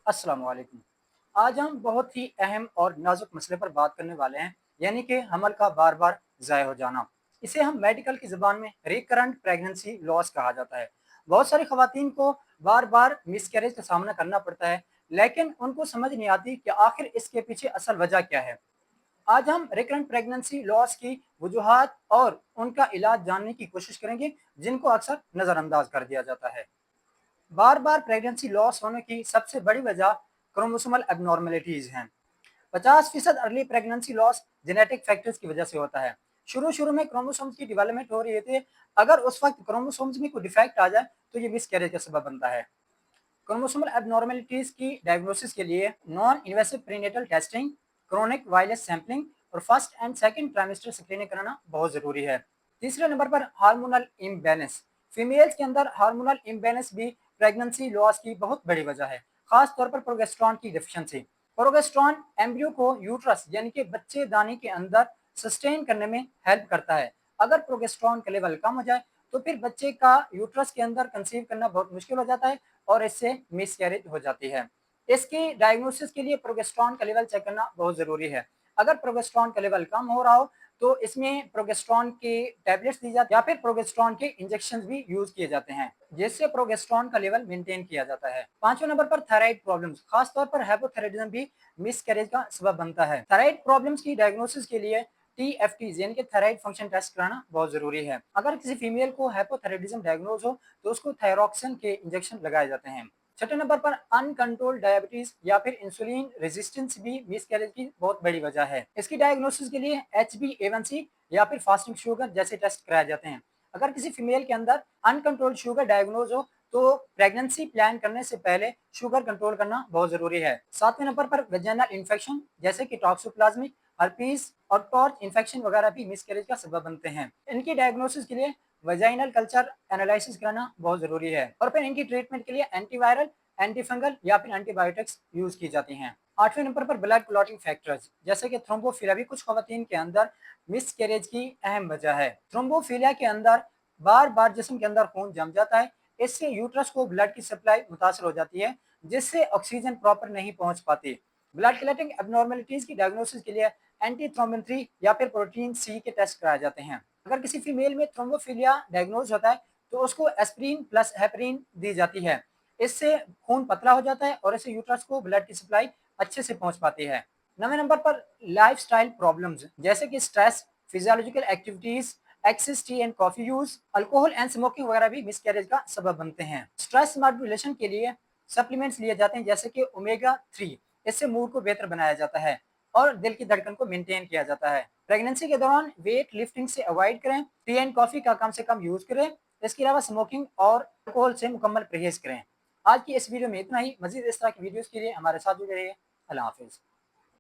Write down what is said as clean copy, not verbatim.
अस्सलाम वालेकुम। आज हम बहुत ही अहम और नाजुक मसले पर बात करने वाले हैं, यानी कि हमल का बार बार ज़ाया हो जाना। इसे हम मेडिकल की ज़बान में रिकरेंट प्रेगनेंसी लॉस कहा जाता है। बहुत सारी खवातीन को बार बार मिसकैरेज का सामना करना पड़ता है, लेकिन उनको समझ नहीं आती कि आखिर इसके पीछे असल वजह क्या है। आज हम रिकरेंट प्रेगनेंसी लॉस की वजूहात और उनका इलाज जानने की कोशिश करेंगे, जिनको अक्सर नज़रअंदाज कर दिया जाता है। बार बार प्रेगनेंसी लॉस होने की सबसे बड़ी वजह क्रोमोसोमल एबनॉर्मेलिटीज हैं। 50% early pregnancy loss genetic factors की वजह से होता है। शुरू शुरू में क्रोमोसोम्स की डेवलपमेंट हो रही होती है। अगर उस वक्त क्रोमोसोम्स में कोई डिफेक्ट आ जाए तो ये मिसकैरेज का सबब बनता है। क्रोमोसोमल एबनॉर्मेलिटीज की डायग्नोसिस के लिए non invasive prenatal testing, chorionic villus sampling और first and second trimester screening कराना बहुत जरूरी है। तीसरे नंबर पर हार्मोनल इम्बैलेंस। फीमेल्स के अंदर हार्मोनल इम्बैलेंस भी प्रेगनेंसी लॉस की बहुत बड़ी वजह है, खास तौर पर प्रोगेस्ट्रॉन की डिफिशियंसी। प्रोगेस्ट्रॉन एम्ब्रियो को यूट्रस यानी कि बच्चे दानी के अंदर सस्टेन करने में हेल्प करता है। अगर प्रोगेस्ट्रॉन का लेवल कम हो जाए तो फिर बच्चे का यूट्रस के अंदर कंसीव करना बहुत मुश्किल हो जाता है और इससे मिसकैरेज हो जाती है। इसकी डायग्नोसिस के लिए प्रोगेस्ट्रॉन का लेवल चेक करना बहुत जरूरी है। अगर प्रोगेस्ट्रॉन का लेवल कम हो रहा हो तो इसमें प्रोगेस्ट्रॉन के टैबलेट्स दी जाती है या फिर प्रोगेस्ट्रॉन के इंजेक्शन भी यूज किए जाते हैं, जिससे प्रोगेस्ट्रॉन का लेवल मेंटेन किया जाता है। पांचवें नंबर पर थायराइड प्रॉब्लम्स, खासतौर पर हाइपोथायराइडिज्म भी मिसकैरेज का सबब बनता है। थायराइड प्रॉब्लम्स की डायग्नोसिस के लिए TFTs यानी कि थायराइड फंक्शन टेस्ट कराना बहुत जरूरी है। अगर किसी फीमेल को हाइपोथायराइडिज्म डायग्नोज हो तो उसको थायरॉक्सिन के इंजेक्शन लगाए जाते हैं। छठे नंबर पर अनकंट्रोल्ड डायबिटीज या फिर इंसुलिन रेजिस्टेंस भी मिसकैरेज की बहुत बड़ी वजह है। इसकी डायग्नोसिस के लिए HbA1c या फिर फास्टिंग शुगर जैसे टेस्ट कराए जाते हैं। अगर किसी फीमेल के अंदर अनकंट्रोल्ड शुगर डायग्नोज हो तो प्रेगनेंसी प्लान करने से पहले शुगर कंट्रोल करना बहुत जरूरी है। सातवें नंबर पर वेजाइनल इन्फेक्शन जैसे कि टॉक्सोप्लाज्मिक, हर्पीज और टॉर्च इन्फेक्शन वगैरह भी मिसकैरेज का सबब बनते हैं। इनकी डायग्नोसिस के लिए वजाइनल कल्चर एनालिसिस कराना बहुत जरूरी है और फिर इनकी ट्रीटमेंट के लिए एंटीवायरल, एंटीफंगल या फिर एंटीबायोटिक्स यूज की जाती हैं। आठवें नंबर पर ब्लड क्लॉटिंग फैक्टर्स जैसे कि थ्रोम्बोफिलिया भी कुछ खवातीन के अंदर मिसकैरेज की अहम वजह है। थ्रोम्बोफिलिया के अंदर बार बार जिस्म के अंदर खून जम जाता है। इससे यूट्रस को ब्लड की सप्लाई मुतासर हो जाती है, जिससे ऑक्सीजन प्रॉपर नहीं पहुंच पाती। ब्लड क्लॉटिंग एबनॉर्मेलिटीज की डायग्नोसिस के लिए एंटी थ्रोम्बिन 3 या फिर प्रोटीन सी के टेस्ट कराए जाते हैं। अगर किसी फीमेल में थ्रोम्बोफिलिया डायग्नोज होता है तो उसको एस्पिरिन प्लस हेपरिन दी जाती है। इससे खून पतला हो जाता है और इससे यूट्रस को ब्लड की सप्लाई अच्छे से पहुंच पाती है। नवे नंबर पर लाइफस्टाइल प्रॉब्लम्स जैसे कि stress, physiological activities, excess tea and coffee use, alcohol and smoking वगैरह भी मिसकैरेज का सबब बनते हैं। स्ट्रेस मॉड्यूलेशन के लिए सप्लीमेंट्स लिए जाते हैं जैसे कि ओमेगा 3। इससे मूड को बेहतर बनाया जाता है और दिल की धड़कन को मेंटेन किया जाता है। प्रेगनेंसी के दौरान वेट लिफ्टिंग से अवॉइड करें, टी एंड कॉफी का कम से कम यूज करें। इसके अलावा स्मोकिंग और अल्कोहल से मुकम्मल परहेज करें। आज की इस वीडियो में इतना ही। मजीद इस तरह की वीडियोस के लिए हमारे साथ जुड़े रहिए। अल्लाह हाफिज।